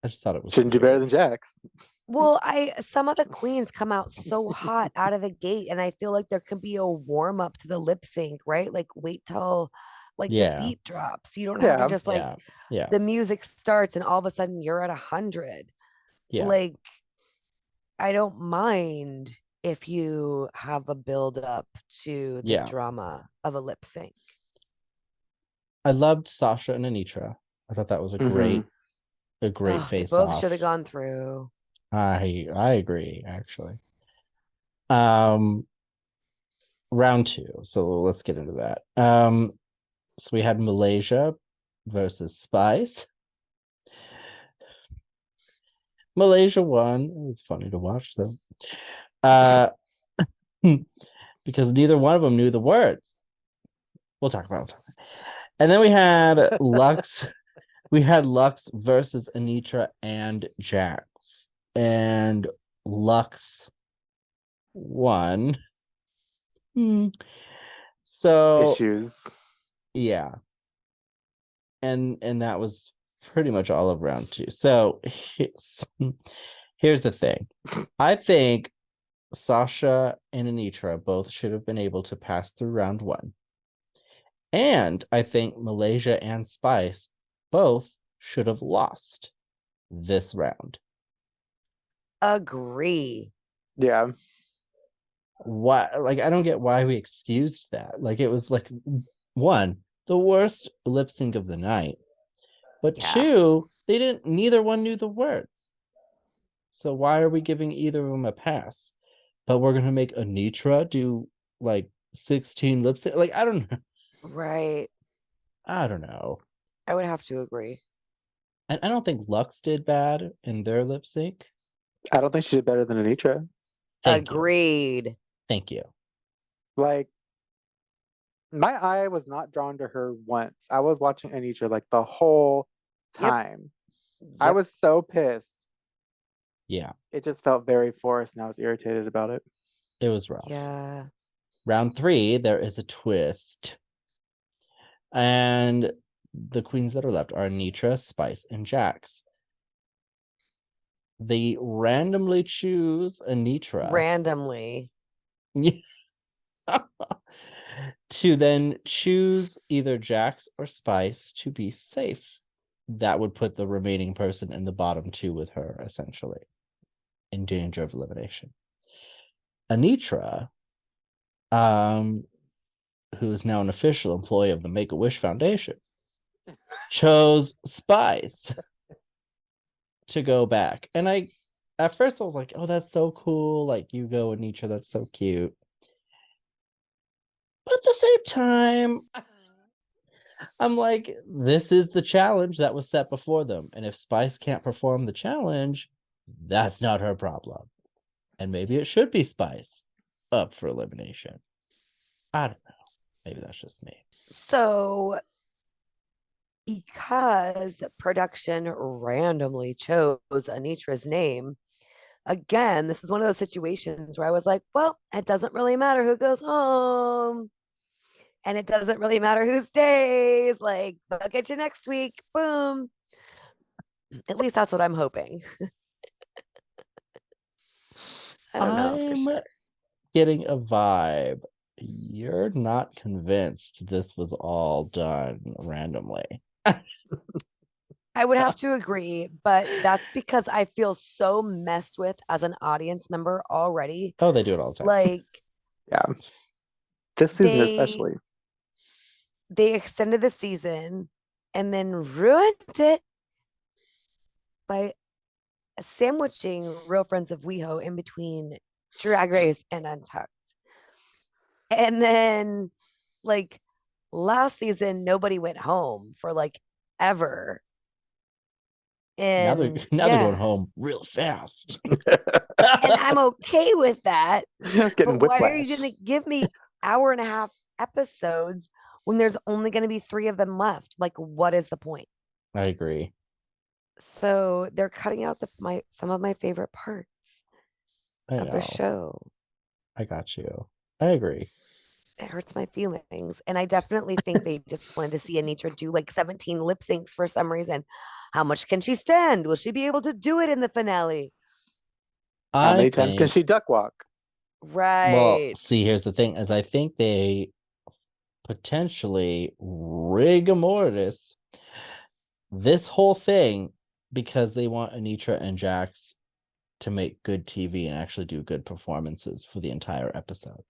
just thought it was
Shouldn't do better than Jax.
Well, some of the queens come out so hot out of the gate, and I feel like there could be a warm up to the lip sync, right? Like wait till like the beat drops. You don't have to just like the music starts and all of a sudden you're at 100.
Yeah.
Like I don't mind if you have a build up to the drama of a lip sync.
I loved Sasha and Anitra. I thought that was a great face off.
Both should have gone through.
I agree, actually. Round 2. So let's get into that. So we had Malaysia versus Spice. Malaysia won. It was funny to watch them. Because neither one of them knew the words. We'll talk about it. And then we had Lux. We had Lux versus Anitra and Jax. And Lux won. So
issues.
Yeah. And that was pretty much all of round 2. So here's the thing. I think Sasha and Anitra both should have been able to pass through round 1. And I think Malaysia and Spice both should have lost this round.
Agree.
Yeah.
Why? Like, I don't get why we excused that. Like, it was like, 1, the worst lip sync of the night. But 2, neither one knew the words. So why are we giving either of them a pass? But we're going to make Anitra do like 16 lip sync. Like, I don't know.
Right.
I don't know.
I would have to agree.
And I don't think Lux did bad in their lip sync.
I don't think she did better than Anitra.
Agreed.
Thank you.
Like, my eye was not drawn to her once. I was watching Anitra like the whole time. Yep. I was so pissed.
Yeah.
It just felt very forced and I was irritated about it.
It was rough.
Yeah.
Round 3, there is a twist. And the queens that are left are Anitra, Spice, and Jax. They randomly choose Anitra.
Randomly.
To then choose either Jax or Spice to be safe. That would put the remaining person in the bottom 2 with her, essentially, in danger of elimination. Anitra, who is now an official employee of the Make-A-Wish Foundation, chose Spice to go back. And at first I was like, oh, that's so cool. Like, you go, Anitra, that's so cute. But at the same time, I'm like, this is the challenge that was set before them. And if Spice can't perform the challenge, that's not her problem. And maybe it should be Spice up for elimination. I don't know. Maybe that's just me.
So, because production randomly chose Anitra's name, again, this is one of those situations where I was like, well, it doesn't really matter who goes home. And it doesn't really matter who stays. Like, I'll get you next week. Boom. At least that's what I'm hoping. I don't know for sure.
Getting a vibe. You're not convinced this was all done randomly.
I would have to agree, but that's because I feel so messed with as an audience member already.
Oh, they do it all the time.
Like,
yeah. This season especially.
They extended the season and then ruined it by sandwiching Real Friends of Weho in between Drag Race and Untucked. And then, like, last season, nobody went home for, like, ever. And
now they're going home real fast.
And I'm okay with that.
Getting
but why
whiplash.
are you going to give me 1.5 hour episodes when there's only going to be 3 of them left? Like, what is the point?
I agree.
So they're cutting out some of my favorite parts of the show.
I got you. I agree.
It hurts my feelings. And I definitely think they just wanted to see Anitra do like 17 lip syncs for some reason. How much can she stand? Will she be able to do it in the finale?
How many times can she duck walk?
Right.
Well, see, here's the thing, is I think they potentially rigor mortis this whole thing because they want Anitra and Jax to make good TV and actually do good performances for the entire episode.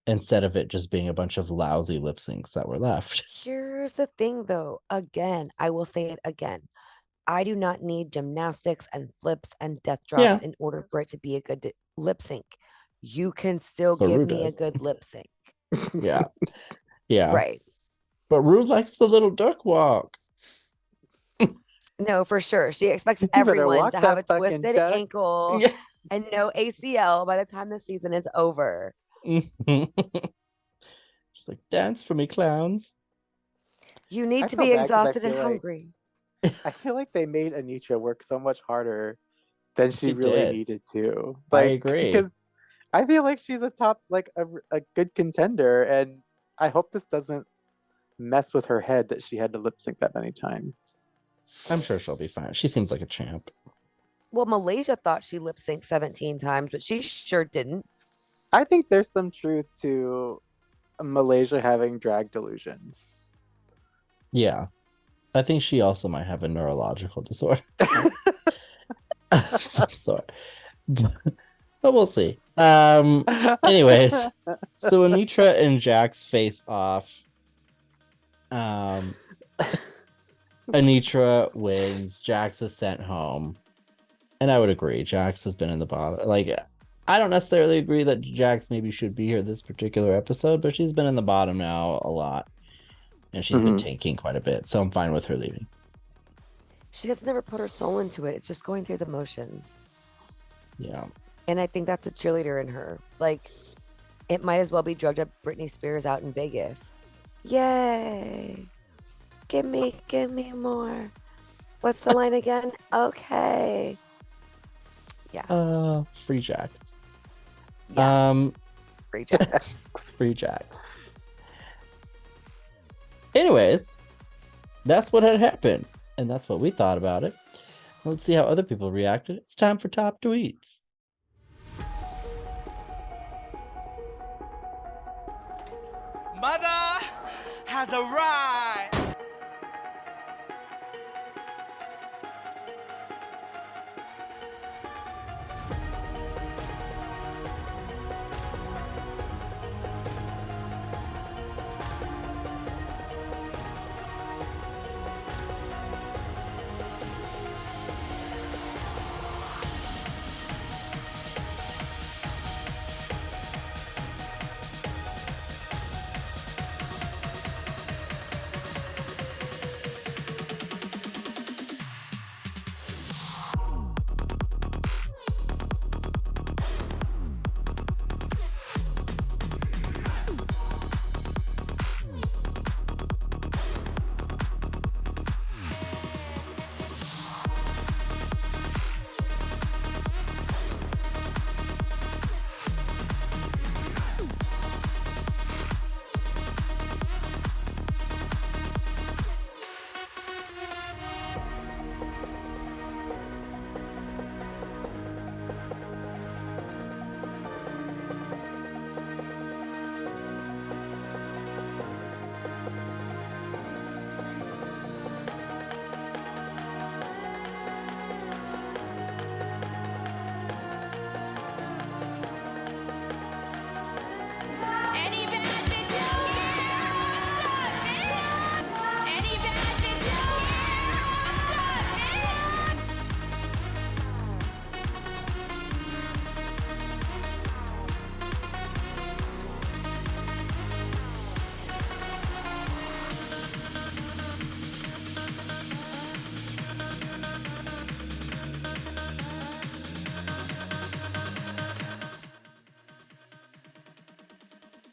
Instead of it just being a bunch of lousy lip syncs that were left.
Here's the thing, though. Again, I will say it again. I do not need gymnastics and flips and death drops in order for it to be a good lip sync. You can still
But
give
Rue
me
does.
a good lip sync.
Yeah. Yeah.
Right.
But Rue likes the little duck walk.
No, for sure. She expects
You better
everyone
walk
to have a
that fucking
twisted
duck.
ankle
Yeah.
and no ACL by the time the season is over.
She's like, dance for me, clowns.
You need
I
to
feel
be
bad 'cause I
exhausted and
feel like-
hungry.
I feel like they made Anitra work so much harder than she
She
really
did.
needed to.
I
Like,
agree.
because I feel like she's a top, like a good contender, and I hope this doesn't mess with her head that she had to lip sync that many times.
I'm sure she'll be fine. She seems like a champ.
Well, Malaysia thought she lip synced 17 times, but she sure didn't.
I think there's some truth to Malaysia having drag delusions.
Yeah. I think she also might have a neurological disorder. I'm sorry. But we'll see. Anyways, so Anitra and Jax face off. Anitra wins. Jax is sent home. And I would agree. Jax has been in the bottom. Like, I don't necessarily agree that Jax maybe should be here this particular episode, but she's been in the bottom now a lot. And she's been tanking quite a bit. So I'm fine with her leaving.
She has never put her soul into it. It's just going through the motions.
Yeah.
And I think that's a cheerleader in her. Like, it might as well be drugged up Britney Spears out in Vegas. Yay. Give me more. What's the line again? Okay. Yeah.
Free Jax.
Yeah. Free Jax.
Free Jax. Anyways, that's what had happened. And that's what we thought about it. Let's see how other people reacted. It's time for top tweets.
Mother has arrived.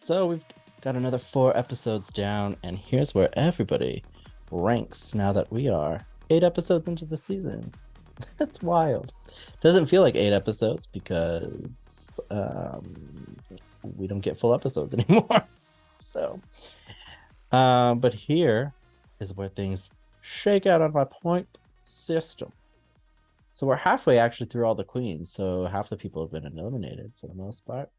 So we've got another 4 episodes down, and here's where everybody ranks now that we are 8 episodes into the season. That's wild. Doesn't feel like 8 episodes because we don't get full episodes anymore. So, but here is where things shake out on my point system. So we're halfway actually through all the queens. So half the people have been eliminated for the most part,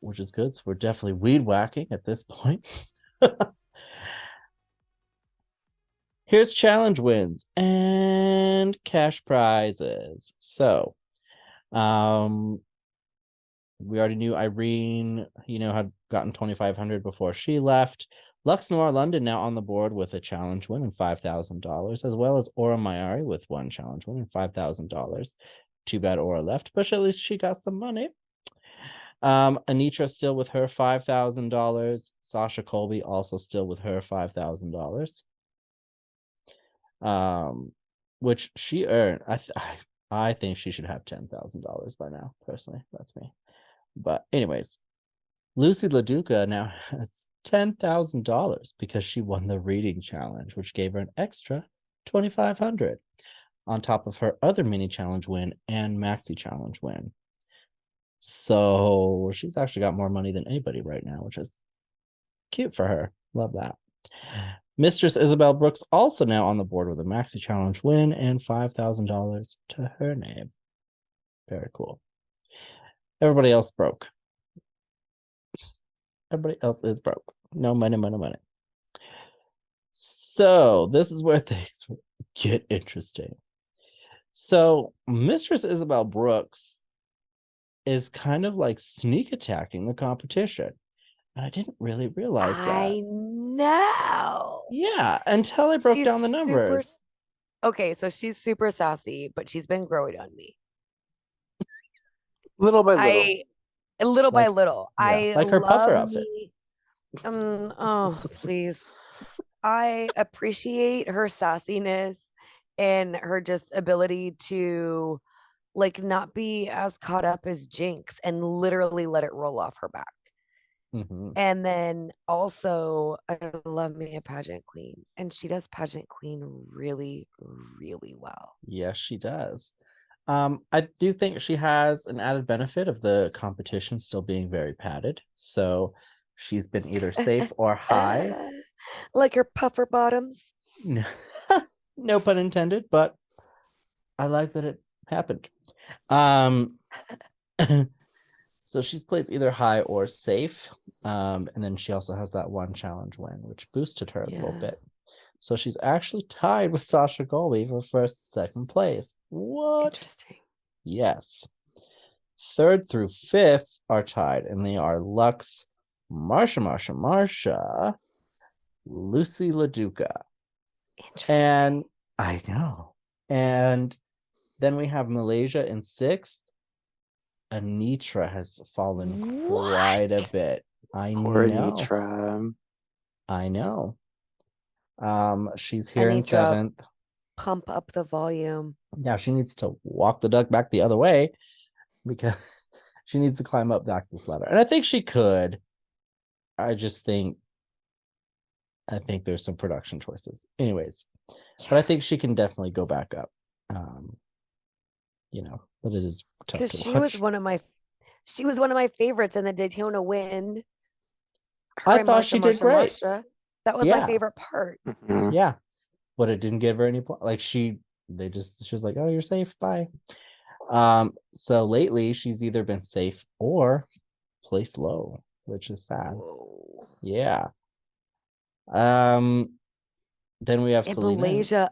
which is good. So we're definitely weed whacking at this point. Here's challenge wins and cash prizes. So, we already knew Irene, had gotten 2,500 before she left. Lux Noir London now on the board with a challenge win and $5,000, as well as Aura Mayari with 1 challenge win and $5,000. Too bad Aura left, but at least she got some money. Anitra still with her $5,000. Sasha Colby also still with her $5,000. Which she earned. I think she should have $10,000 by now. Personally, that's me. But anyways, Lucy LaDuca now has $10,000 because she won the reading challenge, which gave her an extra $2,500 on top of her other mini challenge win and maxi challenge win. So she's actually got more money than anybody right now, which is cute for her. Love that. Mistress Isabel Brooks also now on the board with a maxi challenge win and $5,000 to her name. Very cool. Everybody else broke. Everybody else is broke. No money, money, money. So this is where things get interesting. So Mistress Isabel Brooks is kind of like sneak attacking the competition. And I didn't really realize that.
I know.
Yeah, until I broke down the numbers.
Okay, so she's super sassy, but she's been growing on me.
Little by little.
Little by little.
Yeah,
I
like her puffer
love
outfit.
Oh, please. I appreciate her sassiness and her just ability to like not be as caught up as Jinx and literally let it roll off her back.
Mm-hmm.
And then also, I love me a pageant queen, and she does pageant queen really, really well.
Yes, she does. I do think she has an added benefit of the competition still being very padded. So she's been either safe or high.
Like her puffer bottoms.
No pun intended, but I like that it happened. So she's placed either high or safe. And then she also has that 1 challenge win, which boosted her a little bit. So she's actually tied with Sasha Colby for first and second place. What?
Interesting.
Yes. 3rd through 5th are tied, and they are Lux, Marsha, Lucy LaDuca.
Interesting.
And I know. And then we have Malaysia in 6th. Anitra has fallen quite a bit.
Poor Anitra.
I know. She's here in
Anitra,
7th.
Pump up the volume.
Yeah, she needs to walk the duck back the other way because she needs to climb up back this ladder. And I think she could. I think there's some production choices. Anyways, but I think she can definitely go back up. But it is tough to watch.
She was one of my favorites in the Daytona win.
I thought she did great.
Marsha. That was my favorite part.
Mm-hmm.
Yeah, but it didn't give her any point. Like she was like, "Oh, you're safe, bye." So lately she's either been safe or placed low, which is sad.
Whoa.
Yeah. Then we have Selena.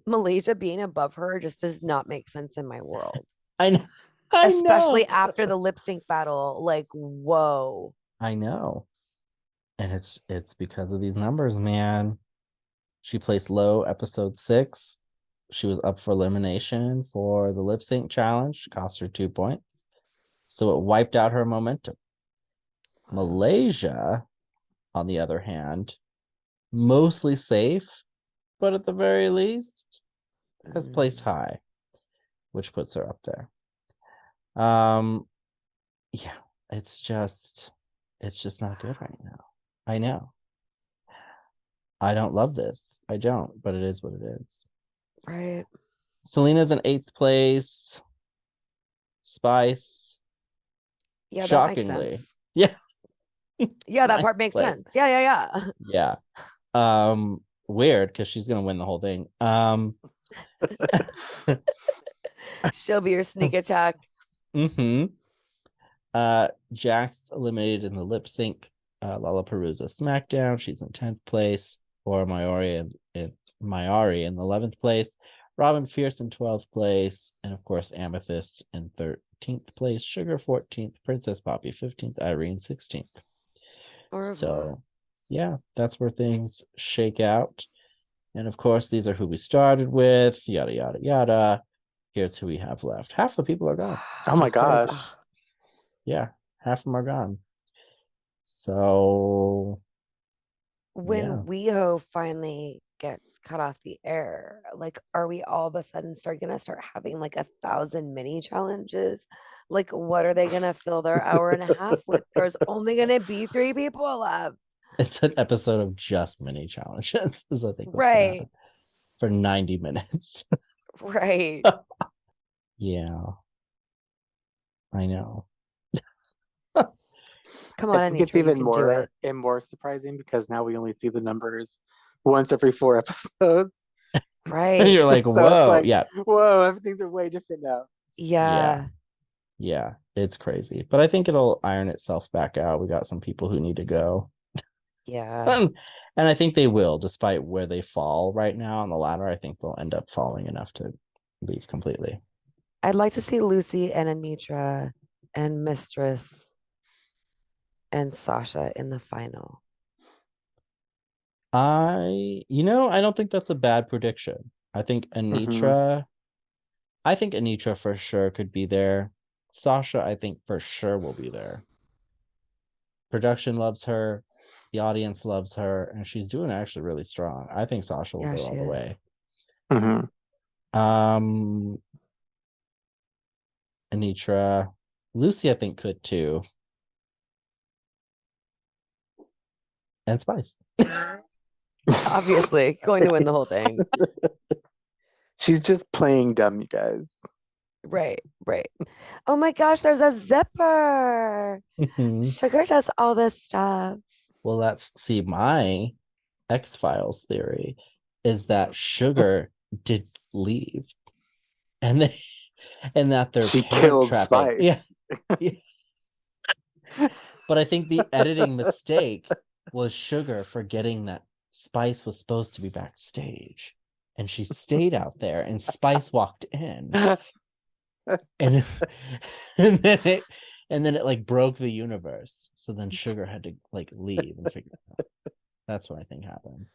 Malaysia being above her just does not make sense in my world.
I know.
Especially after the lip sync battle. Like, whoa.
I know. And it's because of these numbers, man. She placed low episode 6. She was up for elimination for the lip sync challenge. Cost her 2 points. So it wiped out her momentum. Malaysia, on the other hand, mostly safe, but at the very least has placed high, which puts her up there. Yeah, it's just not good right now. I know. I don't love this. I don't, but it is what it is.
Right.
Selena's in 8th place. Spice.
Yeah, that
Shockingly.
makes sense.
Yeah.
Yeah, that
9th
part makes
place.
sense. Yeah.
Yeah. Weird because she's gonna win the whole thing.
She'll be your sneak attack.
Mm-hmm. Jax eliminated in the lip sync. LALAPARUZA SmackDown. She's in 10th place. Or Mayari in Mayari in 11th place. Robin Fierce in 12th place. And of course, Amethyst in 13th place. Sugar 14th. Princess Poppy 15th. Irene 16th. So yeah, that's where things shake out. And of course, these are who we started with. Yada yada yada. Here's who we have left. Half the people are gone.
Oh my
Just crazy.
gosh.
Yeah, half of them are gone. So
when WeHo finally gets cut off the air, like, are we all of a sudden gonna start having like 1,000 mini challenges? Like, what are they gonna fill their hour and a half with? There's only gonna be 3 people left.
It's an episode of just mini challenges, is I think what's gonna
Right.
happen for 90 minutes.
Right.
Yeah, I know.
Come on,
I think it's
Anitra, you
even
can do
more
it.
and more surprising because now we only see the numbers once every 4 episodes.
Right.
You're like,
So
whoa,
it's like,
yeah,
whoa, everything's are way different now.
Yeah.
Yeah, it's crazy. But I think it'll iron itself back out. We got some people who need to go.
Yeah.
And I think they will, despite where they fall right now on the ladder. I think they'll end up falling enough to leave completely.
I'd like to see Lucy and Anitra and Mistress and Sasha in the final.
I don't think that's a bad prediction. I think Anitra for sure could be there. Sasha, I think for sure will be there. Production loves her. The audience loves her, and she's doing actually really strong. I think Sasha will go all the way.
Mm-hmm.
Anitra, Lucy, I think could too, and Spice.
Obviously, going to win the whole thing.
She's just playing dumb, you guys.
Right. Oh my gosh, there's a zipper. Sugar does all this stuff.
Well, see, my X-Files theory is that Sugar did leave, and that they're
she
parent
killed
trapping.
Spice.
Yeah. But I think the editing mistake was Sugar forgetting that Spice was supposed to be backstage, and she stayed out there, and Spice walked in, and then it like broke the universe. So then Sugar had to like leave and figure it out. That's what I think happened.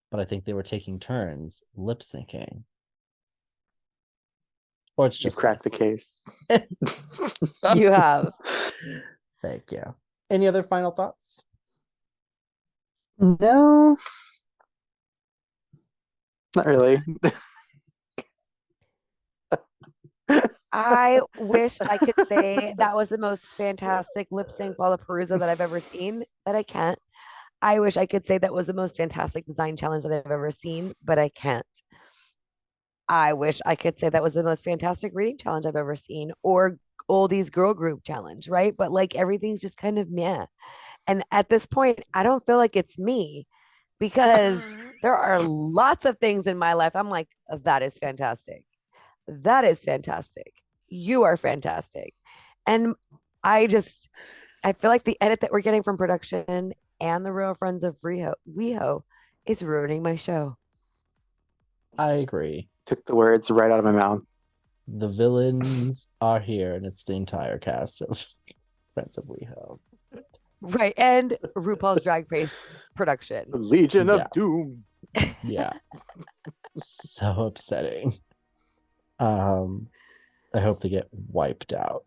But I think they were taking turns lip syncing. Or it's just
you cracked the case.
You have.
Thank you. Any other final thoughts?
No. Not really.
I wish I could say that was the most fantastic lip sync LALAPARUZA that I've ever seen, but I can't. I wish I could say that was the most fantastic design challenge that I've ever seen, but I can't. I wish I could say that was the most fantastic reading challenge I've ever seen, or oldies girl group challenge, right? But like everything's just kind of meh. And at this point, I don't feel like it's me, because there are lots of things in my life I'm like, that is fantastic. That is fantastic. You are fantastic. And I feel like the edit that we're getting from production and the Real Friends of Weho is ruining my show.
I agree.
Took the words right out of my mouth.
The villains are here, and it's the entire cast of Friends of Weho.
Right. And RuPaul's Drag Race production.
Legion of Doom.
Yeah. So upsetting. I hope they get wiped out.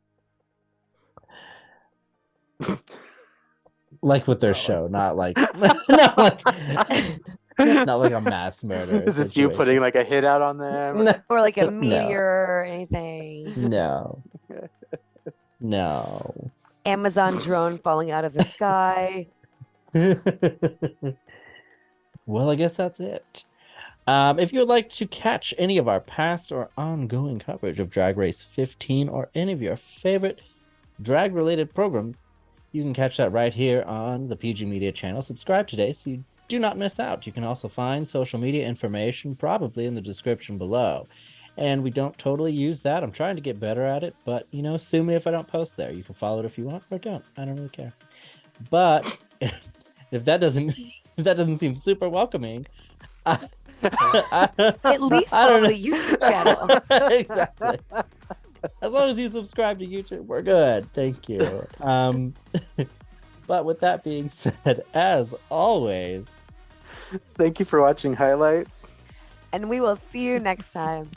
Like with their show, not like not like a mass murder.
Is this you putting like a hit out on them?
Or like a meteor or anything?
No.
Amazon drone falling out of the sky.
Well, I guess that's it. If you would like to catch any of our past or ongoing coverage of Drag Race 15 or any of your favorite drag-related programs, you can catch that right here on the PG Media channel. Subscribe today so you do not miss out. You can also find social media information probably in the description below. And we don't totally use that. I'm trying to get better at it, but, you know, sue me if I don't post there. You can follow it if you want or don't. I don't really care. But if that doesn't seem super welcoming,
At least follow the YouTube channel.
Exactly. As long as you subscribe to YouTube, we're good. Thank you. But with that being said, as always,
thank you for watching highlights.
And we will see you next time.